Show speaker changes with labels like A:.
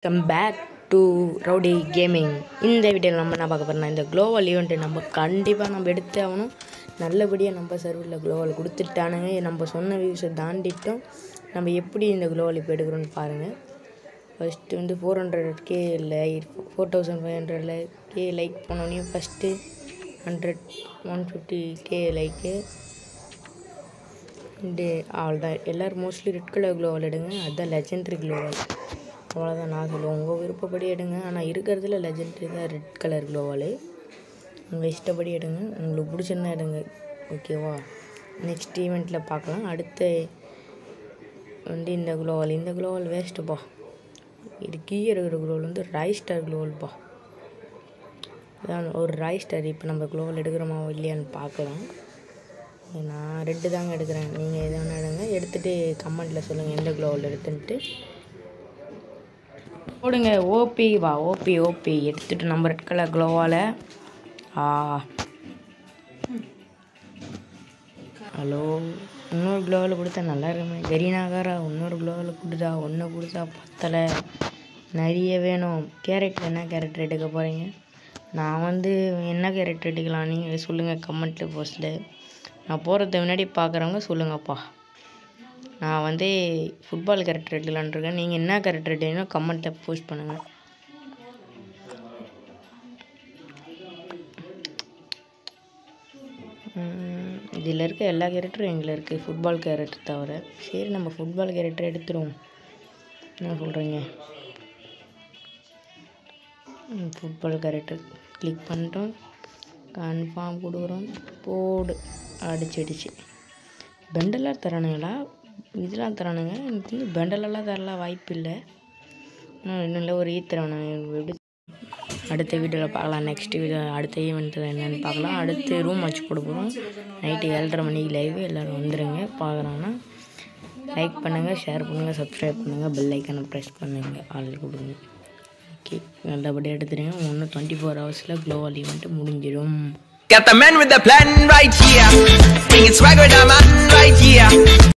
A: Come back to Rowdy Gaming. இந்த வீடியோவில் நம்ம என்ன பார்க்க போகிறோம்னா இந்த குளோவல் ஈவெண்ட்டு நம்ம கண்டிப்பாக நம்ம எடுத்து ஆகணும். நல்லபடியாக நம்ம சர்வரில் குளோவல் கொடுத்துட்டானுங்க. நம்ம சொன்ன வியூஸை தாண்டிட்டோம். நம்ம எப்படி இந்த குளோவல் இப்போ எடுக்கிறோன்னு பாருங்கள். ஃபஸ்ட்டு வந்து 400K இல்லை 4500K லைக் பண்ணோன்னே ஃபஸ்ட்டு 150K லைக்கு அவ்வளோதான். எல்லோரும் மோஸ்ட்லி ரெட் கலர் குளோவல் எடுங்க. அதுதான் லெஜெண்டரி குளோவல். அவ்வளோதான் நான் சொல்லுவேன். உங்கள் விருப்பப்படி எடுங்க. ஆனால் இருக்கிறதுல லெஜெண்டரி தான் ரெட் கலர் குளோவால். உங்கள் இஷ்டப்படி எடுங்க. உங்களுக்கு பிடிச்சிருந்தா எடுங்க. ஓகேவா? நெக்ஸ்ட் ஈவெண்ட்டில் பார்க்கலாம். அடுத்து வந்து இந்த குளோவால் வேஸ்ட்டுப்பா. இது கீழே இருக்கிற குளோவால் வந்து ராய்ஸ்டார் குளோவால்ப்பா. அதான் ஒரு ராய்ஸ்டார். இப்போ நம்ம குளோவால் எடுக்கிறோமா இல்லையான்னு பார்க்கலாம். நான் ரெட்டு தாங்க எடுக்கிறேன். நீங்கள் எது வேணா எடுங்க. எடுத்துகிட்டு கமெண்ட்டில் சொல்லுங்கள் எந்த குளோவால் எடுத்துன்ட்டு போடுங்க. ஓபி எடுத்துகிட்டு நம்ம ரெட் கலர் குளோவால் ஹலோ இன்னொரு குளோவால் கொடுத்தா நல்லா இருக்குமே. கரீனாகாரா இன்னொரு குளோவால் கொடுத்தா ஒன்று கொடுத்தா பத்தலை, நிறைய வேணும். கேரக்டர் என்ன கேரக்டர் எடுக்க போகிறீங்க? நான் வந்து என்ன கேரக்டர் எடுக்கலாம் நீங்கள் சொல்லுங்கள் கமெண்ட்டில் போஸ்ட்டில். நான் போகிறத முன்னாடி பார்க்குறவங்க சொல்லுங்கப்பா. நான் வந்து ஃபுட்பால் கேரக்டர் எடுக்கலான்னு இருக்கேன். நீங்கள் என்ன கேரக்டர் எடுக்கணும் கமெண்ட்டில் போஸ்ட் பண்ணுங்கள். இதில் இருக்க எல்லா கேரக்டரும் எங்களை இருக்குது, ஃபுட்பால் கேரக்டர் தவிர. சரி நம்ம ஃபுட்பால் கேரக்டர் எடுத்துருவோம். என்ன சொல்கிறீங்க? ஃபுட்பால் கேரக்டர் கிளிக் பண்ணிட்டோம். கன்ஃபார்ம் கொடுக்குறோம். போடு அடிச்சு பெண்டெல்லாம் தரானுங்களா? இதெல்லாம் தரானுங்க. எனக்கு வந்து பெண்டலெல்லாம் தரலாம் வாய்ப்பு இல்லை. இன்னும் இல்லை ஒரு தரானுங்க. எப்படி அடுத்த வீடியோவில் பார்க்கலாம். நெக்ஸ்ட் வீடியோ அடுத்த ஈவெண்ட்டில் என்னென்னு பார்க்கலாம். அடுத்து ரூம் வச்சு போட போகிறோம். நைட்டு 7:30 மணிக்கு லைவ். எல்லோரும் வந்துடுங்க. பார்க்குறாங்கன்னா லைக் பண்ணுங்கள், ஷேர் பண்ணுங்கள், சப்ஸ்கிரைப் பண்ணுங்கள், பெல் ஐக்கனை ப்ரெஸ் பண்ணுங்கள், ஆள் கொடுங்க. ஓகே நல்லபடியாக எடுத்துருங்க. 24 ஹவர்ஸில் குளோவல் ஈவெண்ட்டு முடிஞ்சிடும்.
B: Got the man with the plan right here. Bringing swagger, the man right here.